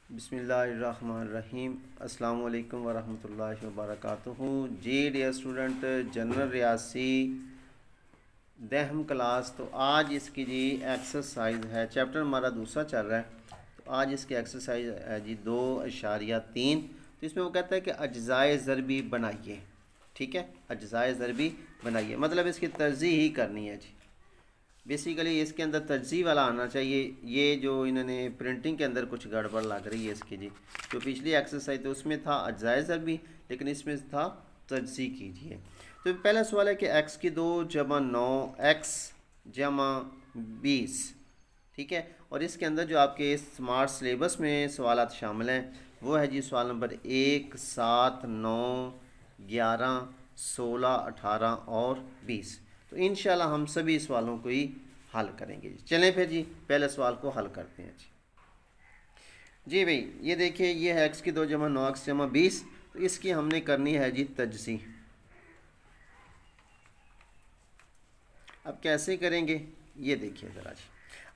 बिस्मिल्लाहिर्रहमानिर्रहीम। अस्सलाम वालेकुम वरहमतुल्लाहि वबरकातुहू। जी डियर स्टूडेंट, जनरल रियासी दहम क्लास। तो आज इसकी जी एक्सरसाइज है, चैप्टर हमारा दूसरा चल रहा है। तो आज इसकी एक्सरसाइज है जी 2.3। तो इसमें वो कहता है कि अज्जाए ज़रबी बनाइए। ठीक है, अज्जाए ज़रबी बनाइए, मतलब इसकी तरजीह ही करनी है जी। बेसिकली इसके अंदर तरजीह वाला आना चाहिए। ये जो इन्होंने प्रिंटिंग के अंदर कुछ गड़बड़ लग रही है इसकी जी। जो पिछली एक्सरसाइज तो उसमें था अज्जाए ज़रबी, लेकिन इसमें था तरजीह कीजिए। तो पहला सवाल है कि x की 2 जमा 9 x जमा 20। ठीक है, और इसके अंदर जो आपके स्मार्ट सिलेबस में सवाल शामिल हैं वो है जी सवाल नंबर 1, 7, 9, 11, 16, 18 और 20। तो इंशाल्लाह हम सभी सवालों को ही हल करेंगे जी। चलें फिर जी पहले सवाल को हल करते हैं जी। जी भाई ये देखिए, ये है x की 2 जमा 9 x जमा 20। तो इसकी हमने करनी है जी तजज़ीह। अब कैसे करेंगे ये देखिए ज़रा जी।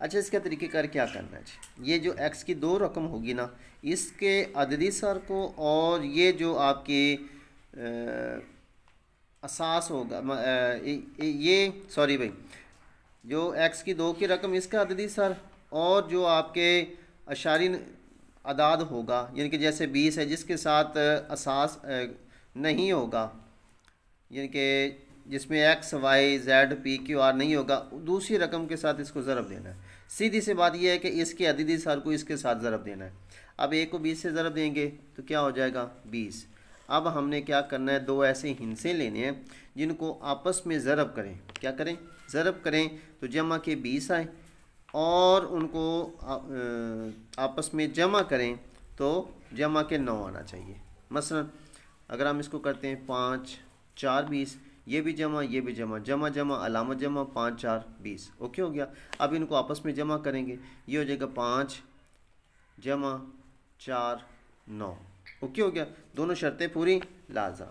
अच्छा, इसका तरीक़ेकार क्या करना है जी। ये जो x की 2 रकम होगी ना, इसके अददी सर को और ये जो आपके असास होगा ये सॉरी भाई, जो x की 2 की रकम इसका अददी सर और जो आपके अशारी अदाद होगा, यानी कि जैसे 20 है जिसके साथ असास नहीं होगा, यानी कि जिसमें X Y Z P Q R नहीं होगा, दूसरी रकम के साथ इसको ज़रब देना है। सीधी सी बात यह है कि इसके अददी सर को इसके साथ ज़रब देना है। अब एक को 20 से ज़रब देंगे तो क्या हो जाएगा 20। अब हमने क्या करना है, दो ऐसे हिंसे लेने हैं जिनको आपस में ज़रब करें। क्या करें, ज़रब करें। तो जमा के 20 आए और उनको आपस में जमा करें तो जमा के 9 आना चाहिए। मसलन अगर हम इसको करते हैं 5 4 20, ये भी जमा ये भी जमा, जमा जमा अलामत जमा, 5 4 20। ओके हो गया। अब इनको आपस में जमा करेंगे, ये हो जाएगा 5 जमा 4 9। ओके हो गया, दोनों शर्तें पूरी लाजा।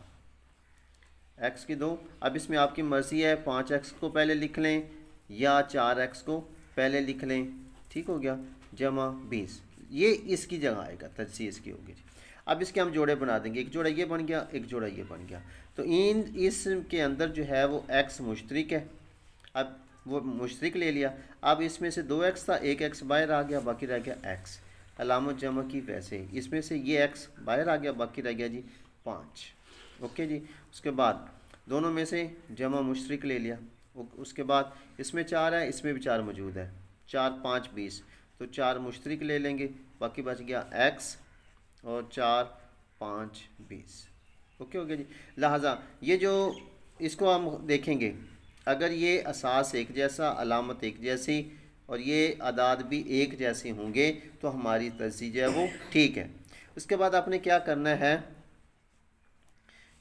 x की 2। अब इसमें आपकी मर्ज़ी है 5x को पहले लिख लें या 4x को पहले लिख लें। ठीक हो गया, जमा 20, ये इसकी जगह आएगा, तजज़ीह इसकी होगी। अब इसके हम जोड़े बना देंगे, एक जोड़ा ये बन गया, एक जोड़ा ये बन गया। तो इसके अंदर जो है वो x मुश्तरिक है। अब वो मुश्तरिक ले लिया। अब इसमें से 2x था, एक x बाहर आ गया, बाकी रह गया x। अलामत जमा की वैसे इसमें से ये x बाहर आ गया, बाकी रह गया जी 5। ओके जी। उसके बाद दोनों में से जमा मुश्तरिक ले लिया। उसके बाद इसमें 4 है, इसमें भी 4 मौजूद है, 4 5 20। तो 4 मुश्तरिक ले लेंगे, बाकी बच गया x और 4 5 20। ओके हो गया जी। लिहाजा ये जो इसको हम देखेंगे, अगर ये असास एक जैसा, अलामत एक जैसी और ये अदाद भी एक जैसे होंगे तो हमारी तजज़ीह जो है वो ठीक है। उसके बाद आपने क्या करना है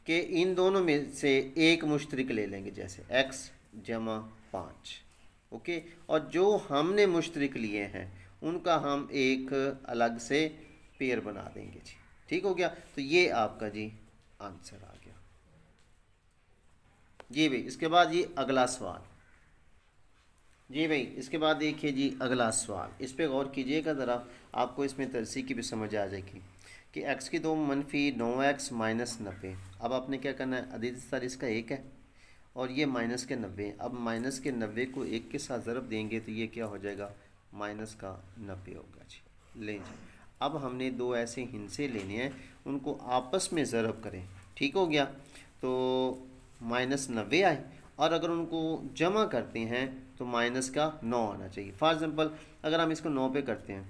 कि इन दोनों में से एक मुश्तरिक ले लेंगे, जैसे x जमा 5। ओके, और जो हमने मुश्तरिक लिए हैं उनका हम एक अलग से पेयर बना देंगे जी। ठीक हो गया। तो ये आपका जी आंसर आ गया जी भाई। इसके बाद ये अगला सवाल जी भाई, इसके बाद देखिए जी अगला सवाल, इस पे गौर कीजिएगा ज़रा, आपको इसमें तरसीह की भी समझ आ जाएगी कि x की 2 मनफी 9x माइनस 90। अब आपने क्या करना है, अददी सर इसका 1 है और ये माइनस के 90। अब माइनस के 90 को 1 के साथ ज़रब देंगे तो ये क्या हो जाएगा, माइनस का 90 होगा जी। लें जी, अब हमने दो ऐसे हिंसे लेने हैं, उनको आपस में ज़रब करें। ठीक हो गया। तो माइनस 90 आए और अगर उनको जमा करते हैं तो माइनस का 9 आना चाहिए। फॉर एग्ज़ाम्पल अगर हम इसको 9 पे करते हैं,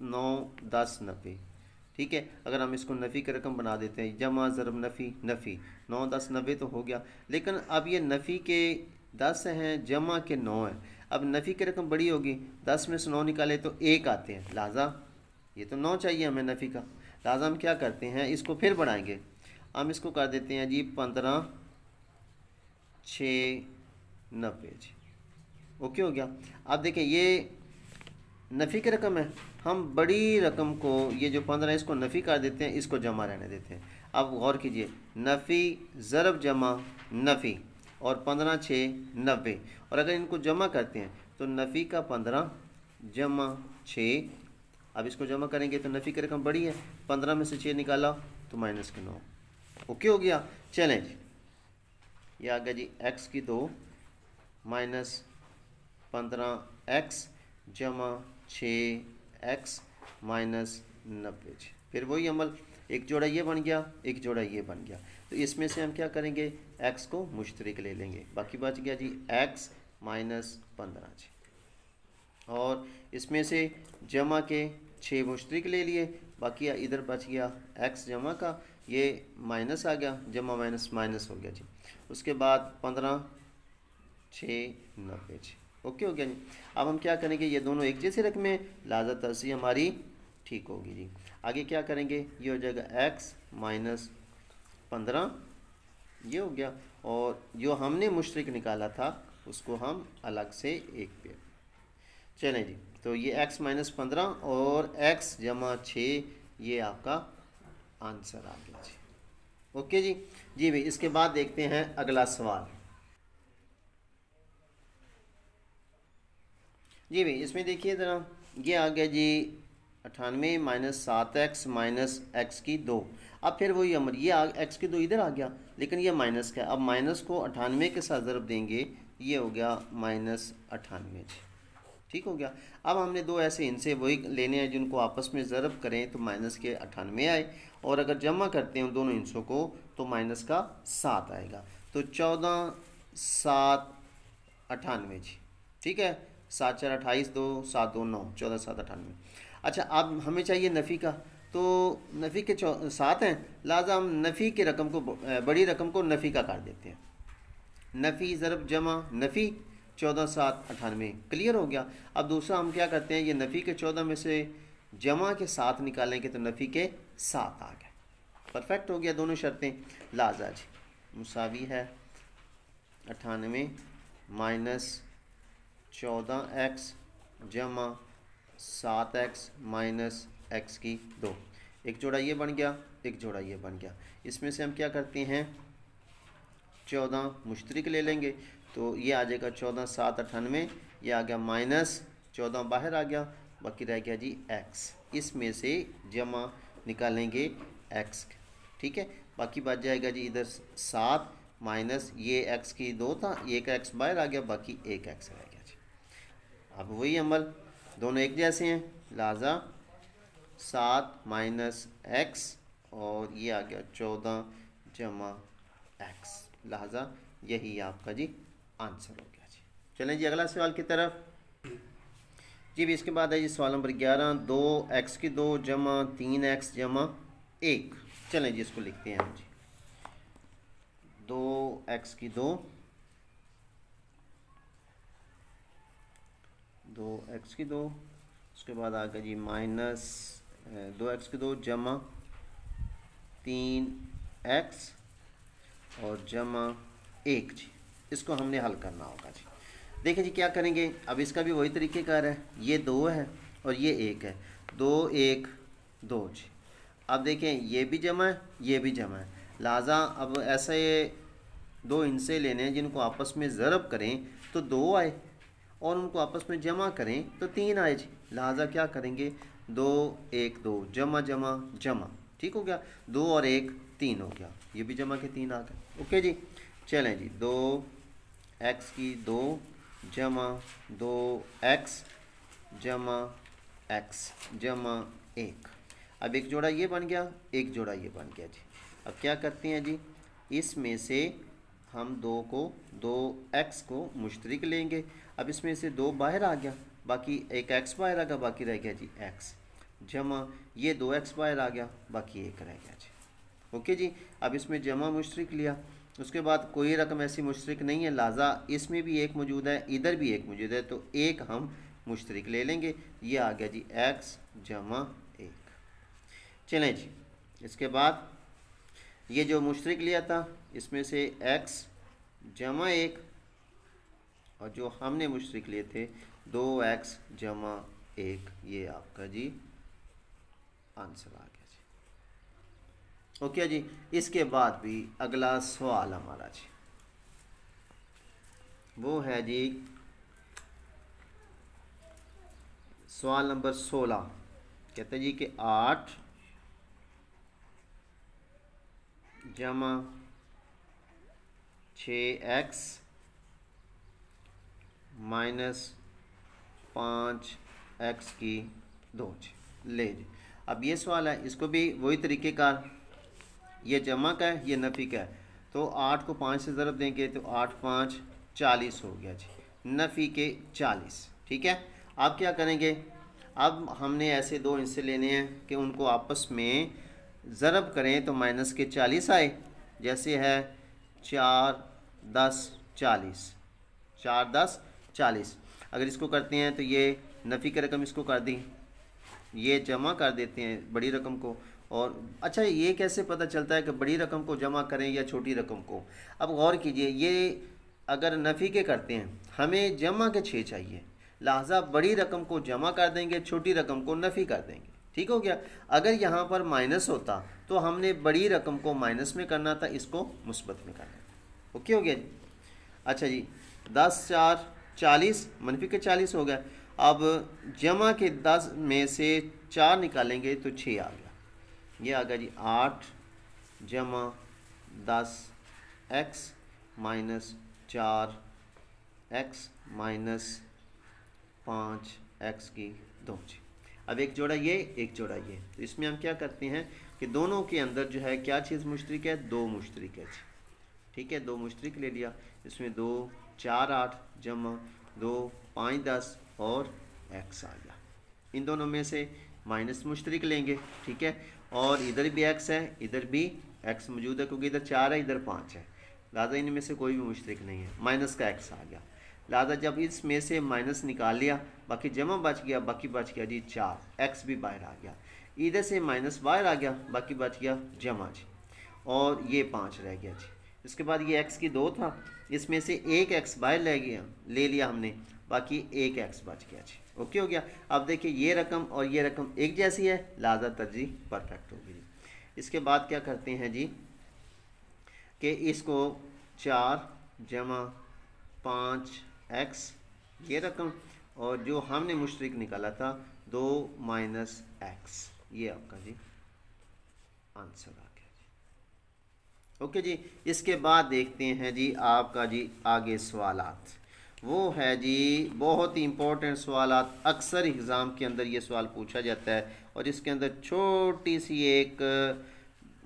9 10 90। ठीक है, अगर हम इसको नफ़ी की रकम बना देते हैं, जमा ज़रब नफ़ी नफ़ी, 9 10 90 तो हो गया। लेकिन अब ये नफ़ी के 10 हैं, जमा के 9 हैं। अब नफ़ी की रकम बड़ी होगी, 10 में से 9 निकाले तो 1 आते हैं, लिहाजा ये तो 9 चाहिए हमें नफ़ी का। लिहाजा हम क्या करते हैं, इसको फिर बढ़ाएंगे। हम इसको कर देते हैं जी 15 6 90 जी। ओके हो गया। अब देखें ये नफ़ी की रकम है, हम बड़ी रकम को, ये जो 15 इसको नफ़ी कर देते हैं, इसको जमा रहने देते हैं। अब गौर कीजिए, नफ़ी ज़रब जमा नफ़ी और 15 6 90, और अगर इनको जमा करते हैं तो नफ़ी का 15 जमा 6 अब इसको जमा करेंगे तो नफ़ी की रकम बड़ी है, 15 में से 6 निकाला तो माइनस के 9। ओके हो गया। चलें जी, ये आ गया जी एक्स की 2 माइनस 15x जमा 6x माइनस 90। फिर वही अमल, एक जोड़ा ये बन गया, एक जोड़ा ये बन गया, तो इसमें से हम क्या करेंगे, x को मुश्तरिक ले लेंगे, बाकी बच गया जी x माइनस 15 जी। और इसमें से जमा के 6 मुश्तरिक ले लिए, बाकी इधर बच गया x जमा का, ये माइनस आ गया, जमा माइनस माइनस हो गया जी। उसके बाद 15 6 90 जी। ओके हो गया जी। अब हम क्या करेंगे, ये दोनों एक जैसे रकमें, लिहाजा तरसी हमारी ठीक होगी जी। आगे क्या करेंगे, ये हो जाएगा x माइनस 15, ये हो गया, और जो हमने मुश्तरिक निकाला था उसको हम अलग से एक पे। चलें जी, तो ये x माइनस 15 और x जमा 6, ये आपका आंसर आ गया जी। ओके जी। जी भाई, इसके बाद देखते हैं अगला सवाल। जी भाई, इसमें देखिए ज़रा, ये आ गया जी 98 माइनस 7x माइनस एक्स की 2। अब फिर वही अमर, ये एक्स की 2 इधर आ गया, लेकिन ये माइनस का है। अब माइनस को 98 के साथ ज़रब देंगे, ये हो गया माइनस 98 जी। ठीक हो गया। अब हमने दो ऐसे इनसे वही लेने हैं जिनको आपस में ज़रब करें तो माइनस के 98 आए, और अगर जमा करते हैं दोनों इंसों को तो माइनस का 7 आएगा। तो 14 7 98 जी। ठीक है, 7 4 28, 2 7 2 9, 14 7 98। अच्छा, अब हमें चाहिए नफ़ी का, तो नफ़ी के 7 हैं, लिहाजा हम नफ़ी के रकम को, बड़ी रकम को नफ़ी का कर देते हैं। नफ़ी ज़रब जमा नफ़ी, 14 7 98, क्लियर हो गया। अब दूसरा हम क्या करते हैं, ये नफ़ी के 14 में से जमा के 7 निकालेंगे तो नफ़ी के 7 आ गए। परफेक्ट हो गया, दोनों शर्तें। लिहाजा जी मुसावी है 98 माइनस 14x जमा 7x माइनस एक्स की 2। एक जोड़ा ये बन गया, एक जोड़ा ये बन गया। इसमें से हम क्या करते हैं, 14 मुश्तरिक ले लेंगे, तो ये आ जाएगा 14 7 98, ये आ गया माइनस 14 बाहर आ गया, बाकी रह गया जी x। इसमें से जमा निकालेंगे x, ठीक है, बाकी बच जाएगा जी इधर 7 माइनस ये x की 2 था, एक x बाहर आ गया, बाकी एक x रह गया जी। अब वही अमल, दोनों एक जैसे हैं, लिहाजा 7 माइनस एक्स, और ये आ गया 14 जमा एक्स, लिहाजा यही आपका जी आंसर हो गया जी। चलें जी अगला सवाल की तरफ। जी भी इसके बाद है जी सवाल नंबर 11, 2x की 2 जमा 3x जमा 1। चलें जी इसको लिखते हैं हम जी, 2x की 2 2x की 2, उसके बाद आ गया जी माइनस 2x की 2 जमा 3x और जमा 1 जी। इसको हमने हल करना होगा जी। देखिए जी क्या करेंगे, अब इसका भी वही तरीक़ेकार है, ये 2 है और ये 1 है, 2 1 2 जी। अब देखें ये भी जमा है, ये भी जमा है, लिहाजा अब ऐसा ये दो इनसे लेने हैं जिनको आपस में ज़रब करें तो 2 आए, और उनको आपस में जमा करें तो 3 आए जी। लिहाजा क्या करेंगे, 2 1 2 जमा जमा जमा, ठीक हो गया, 2 और 1 3 हो गया, ये भी जमा के 3 आ गए। ओके जी। चलें जी, 2x की 2 जमा 2x जमा x जमा 1। अब एक जोड़ा ये बन गया, एक जोड़ा ये बन गया जी। अब क्या करते हैं जी, इसमें से हम 2x को मुश्तरिक लेंगे। अब इसमें से 2 बाहर आ गया, बाकी एक x बाहर आ गया, बाकी रह गया जी x जमा ये 2x बाहर आ गया, बाकी 1 रह गया जी। ओके जी। अब इसमें जमा मुश्तरिक लिया, उसके बाद कोई रकम ऐसी मुश्तरिक नहीं है, लिहाजा इसमें भी 1 मौजूद है, इधर भी 1 मौजूद है, तो 1 हम मुश्तरिक ले लेंगे, ये आ गया जी x जमा 1। चलें जी, इसके बाद ये जो मुश्तरिक लिया था इसमें से x जमा 1, और जो हमने मुश्तरिक लिए थे 2x जमा 1, ये आपका जी आंसर आ गया जी। ओके जी। इसके बाद भी अगला सवाल हमारा जी वो है जी सवाल नंबर 16। कहते हैं जी कि 8 जमा 6x माइनस 5x की 2 ले जी। अब ये सवाल है, इसको भी वही तरीक़ेकार, ये जमा का है, ये नफ़ी का है। तो 8 को 5 से ज़रब देंगे तो 8 5 40 हो गया जी, नफ़ी के 40। ठीक है, अब क्या करेंगे, अब हमने ऐसे दो हिस्से लेने हैं कि उनको आपस में ज़रब करें तो माइनस के 40 आए। जैसे है 4 10 40, 4 10 40। अगर इसको करते हैं तो ये नफ़ी की रकम इसको कर दी, ये जमा कर देते हैं बड़ी रकम को। और अच्छा, ये कैसे पता चलता है कि बड़ी रकम को जमा करें या छोटी रकम को? अब गौर कीजिए, ये अगर नफ़ी के करते हैं हमें जमा के 6 चाहिए, लिहाजा बड़ी रकम को जमा कर देंगे, छोटी रकम को नफ़ी कर देंगे। ठीक हो गया। अगर यहाँ पर माइनस होता तो हमने बड़ी रकम को माइनस में करना था, इसको मुस्बत में करना था। ओके हो गया जी। अच्छा जी, 10 4 40, मनफी के 40 हो गया। अब जमा के 10 में से 4 निकालेंगे तो 6 आ गया। ये आ गया जी 8 जमा 10 x minus 4 x minus 5 x की 2 जी। अब एक जोड़ा ये, एक जोड़ा ये, तो इसमें हम क्या करते हैं कि दोनों के अंदर जो है क्या चीज़ मुश्तरक है, 2 मुश्तरक है जी। ठीक है, 2 मुश्तरक ले लिया। इसमें 2 4 8 जमा 2 5 10 और x आ गया। इन दोनों में से माइनस मुश्तरक लेंगे। ठीक है, और इधर भी x है, इधर भी x मौजूद है, क्योंकि इधर 4 है, इधर 5 है, लिहाजा इनमें से कोई भी मुश्तरक नहीं है, माइनस का x आ गया। लिहाजा जब इसमें से माइनस निकाल लिया, बाकी जमा बच गया, बाकी बच गया जी 4, x भी बाहर आ गया, इधर से माइनस बाहर आ गया, बाकी बच गया जमा जी, और ये 5 रह गया जी। इसके बाद ये x की 2 था, इसमें से एक x बाहर ले लिया हमने, बाकी एक x बच गया जी। ओके हो गया। अब देखिए ये रकम और ये रकम एक जैसी है, लिहाजा तरजीह परफेक्ट होगी जी। इसके बाद क्या करते हैं जी कि इसको 4 जमा 5x ये रकम, और जो हमने मुश्तरक निकाला था 2 माइनस x, ये आपका जी आंसर आ गया जी। ओके जी। इसके बाद देखते हैं जी आपका जी आगे सवालात, वो है जी बहुत ही इंपॉर्टेंट सवालात। अक्सर एग्ज़ाम के अंदर ये सवाल पूछा जाता है, और इसके अंदर छोटी सी एक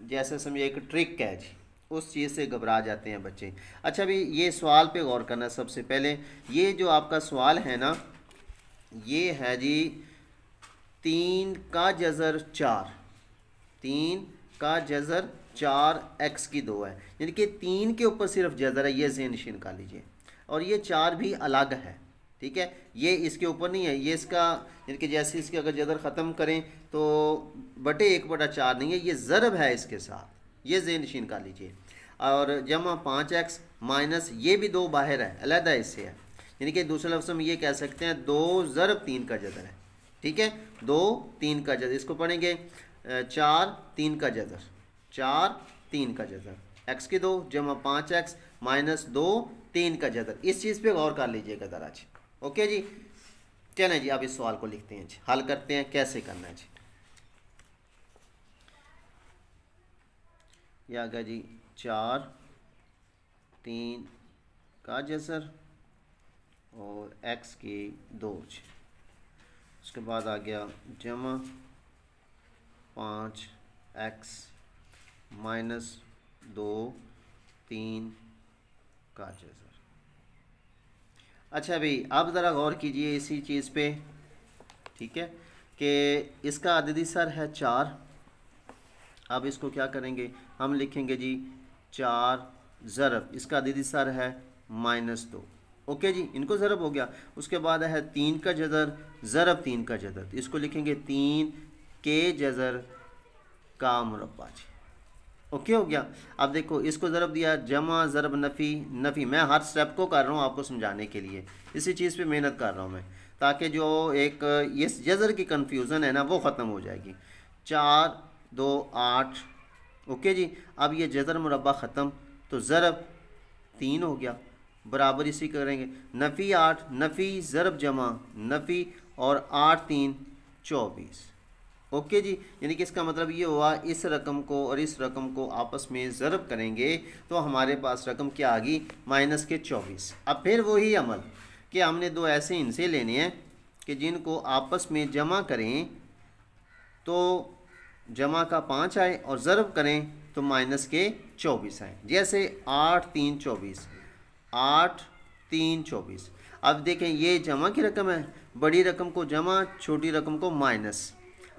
जैसे समझिए एक ट्रिक है जी, उस चीज़ से घबरा जाते हैं बच्चे। अच्छा भी ये सवाल पे गौर करना। सबसे पहले ये जो आपका सवाल है ना, ये है जी 3 का जज़र 4, 3 का जज़र 4 x की 2 है, यानी कि 3 के ऊपर सिर्फ जज़र है, ये ज़हन नशीन कर लीजिए। और ये 4 भी अलग है, ठीक है, ये इसके ऊपर नहीं है, ये इसका यानी कि जैसे इसके अगर जज़र ख़त्म करें तो बटे 1/4 नहीं है, ये ज़रब है इसके साथ, ये ज़हन नशीन कर लीजिए। और जमा 5x माइनस ये भी 2 बाहर है, अलहदा इससे है, यानी कि दूसरे लफ्ज़ में ये कह सकते हैं 2 ज़रब 3 का जज़र है। ठीक है, 2 3 का जज़र, इसको पढ़ेंगे 4 3 का जज़र, 4 3 का जज़र, x की 2 जमा 5x माइनस 2 3 का जज़र। इस चीज़ पे गौर कर लीजिएगा ज़रा जी। ओके जी, चलें जी अब इस सवाल को लिखते हैं जी, हल करते हैं कैसे करना है जी। ये आ गया जी 4 3 का जज़र और x की 2। उसके बाद आ गया जमा 5x माइनस 2 3 का जज़र। अच्छा भाई अब ज़रा गौर कीजिए इसी चीज़ पे, ठीक है, कि इसका अददी सर है 4। अब इसको क्या करेंगे, हम लिखेंगे जी 4 ज़रब, इसका अददी सर है -2। ओके जी, इनको ज़रब हो गया। उसके बाद है 3 का जज़र ज़रब 3 का जज़र, तो इसको लिखेंगे 3 के जज़र का मुरब्बा जी। ओके हो गया। अब देखो इसको ज़रब दिया, जमा ज़रब नफ़ी नफ़ी, मैं हर स्टेप को कर रहा हूँ आपको समझाने के लिए, इसी चीज़ पे मेहनत कर रहा हूँ मैं, ताकि जो एक ये जज़र की कन्फ्यूज़न है ना वो ख़त्म हो जाएगी। 4 2 8। ओके जी, अब ये जज़र मुरब्बा ख़त्म, तो ज़रब 3 हो गया, बराबर इसी करेंगे नफ़ी 8 नफ़ी ज़रब जमा नफ़ी, और 8 3 24। ओके जी, यानी कि इसका मतलब ये हुआ इस रकम को और इस रकम को आपस में ज़रब करेंगे तो हमारे पास रकम क्या आ गई, माइनस के 24। अब फिर वही अमल कि हमने दो ऐसे हिस्से लेने हैं कि जिनको आपस में जमा करें तो जमा का 5 आए और ज़रब करें तो माइनस के 24 आए। जैसे 8 3 24, 8 3 24। अब देखें ये जमा की रकम है, बड़ी रकम को जमा, छोटी रकम को माइनस।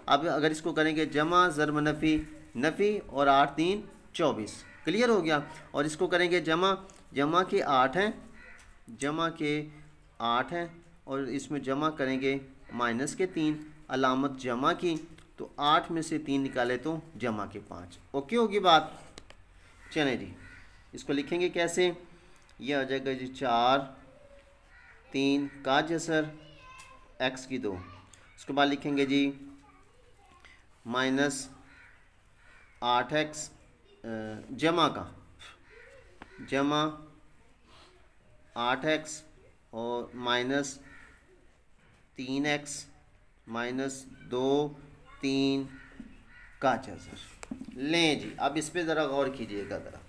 अब अगर इसको करेंगे जमा ज़रब नफ़ी, नफ़ी और 8 3 24, क्लियर हो गया। और इसको करेंगे जमा, जमा के 8 हैं, जमा के 8 हैं और इसमें जमा करेंगे माइनस के 3, अलामत जमा की, तो 8 में से 3 निकाले तो जमा के 5। ओके होगी बात। चलें जी, इसको लिखेंगे कैसे, यह आ जाएगा जी 4 3 का जसर x की 2। उसके बाद लिखेंगे जी माइनस 8x जमा का, जमा 8x और माइनस 3x माइनस 2 3 का जसर। लें जी, अब इस पे ज़रा गौर कीजिएगा ज़रा।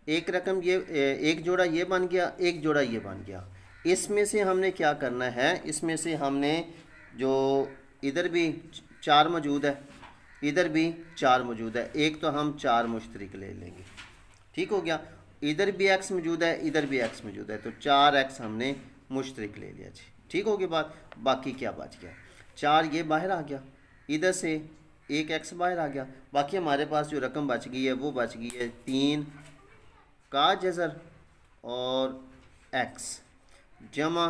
एक रकम ये, एक जोड़ा ये बन गया, एक जोड़ा ये बन गया। इसमें से हमने क्या करना है, इसमें से हमने जो इधर भी 4 मौजूद है, इधर भी 4 मौजूद है, एक तो हम 4 मुश्तरिक ले लेंगे, ठीक हो गया। इधर भी x मौजूद है, इधर भी x मौजूद है, तो 4x हमने मुश्तरिक ले लिया जी, ठीक होगी बात। बाकी क्या बच गया, 4 ये बाहर आ गया, इधर से एक x बाहर आ गया, बाकी हमारे पास जो रकम बच गई है वो बच गई है 3 का जज़र और x जमा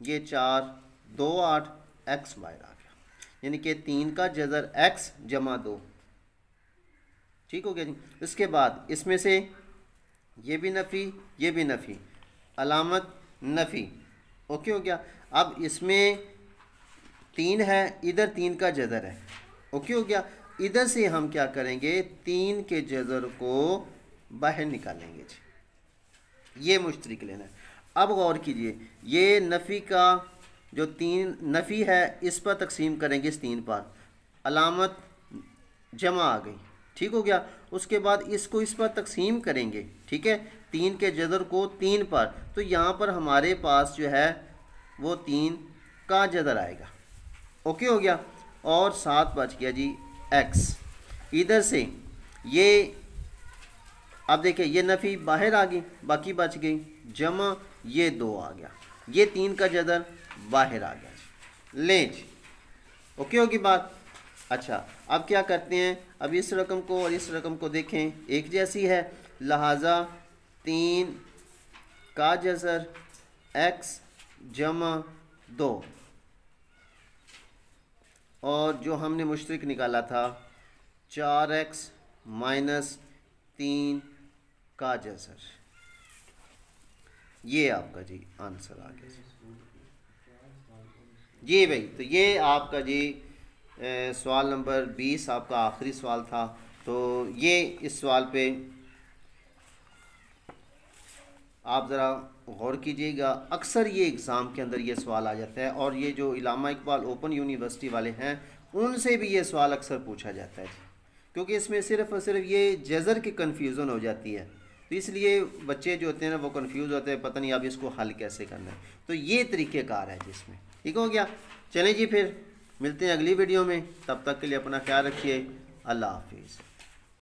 ये 4 2 8 x बाहर आ गया, यानी कि 3 का जज़र x जमा 2, ठीक हो गया जी। इसके बाद इसमें से ये भी नफ़ी, ये भी नफ़ी, अलामत नफ़ी, ओके हो गया। अब इसमें 3 है, इधर 3 का जज़र है, ओके हो गया। इधर से हम क्या करेंगे, 3 के जज़र को बाहर निकालेंगे जी, ये मुश्तरिक लेना है। अब गौर कीजिए, ये नफ़ी का जो 3 नफ़ी है इस पर तकसीम करेंगे इस 3 पर, अलामत जमा आ गई, ठीक हो गया। उसके बाद इसको इस पर तकसीम करेंगे, ठीक है, 3 के जज़र को 3 पर, तो यहाँ पर हमारे पास जो है वो 3 का जज़र आएगा, ओके हो गया। और 7 बच गया जी x। इधर से ये अब देखिए ये नफ़ी बाहर आ गई, बाकी बच गई, जमा ये 2 आ गया, ये 3 का जज़र बाहर आ गया जी, ले जी, ओके होगी बात। अच्छा, अब क्या करते हैं, अब इस रकम को और इस रकम को देखें एक जैसी है, लिहाजा 3 का जज़र x जमा 2 और जो हमने मुश्तरिक निकाला था 4x माइनस 3 का जज़र, ये आपका जी आंसर आ गया जी भाई। तो ये आपका जी सवाल नंबर 20 आपका आखिरी सवाल था। तो ये इस सवाल पे आप ज़रा गौर कीजिएगा, अक्सर ये एग्ज़ाम के अंदर ये सवाल आ जाता है और ये जो इलामा इकबाल ओपन यूनिवर्सिटी वाले हैं उनसे भी ये सवाल अक्सर पूछा जाता है, क्योंकि इसमें सिर्फ़ और सिर्फ ये जज़र की कन्फ्यूज़न हो जाती है, तो इसलिए बच्चे जो होते हैं ना वो कंफ्यूज होते हैं, पता नहीं अब इसको हल कैसे करना है। तो ये तरीक़ेकार है जिसमें, ठीक हो गया। चलें जी, फिर मिलते हैं अगली वीडियो में, तब तक के लिए अपना ख्याल रखिए, अल्लाह हाफिज़।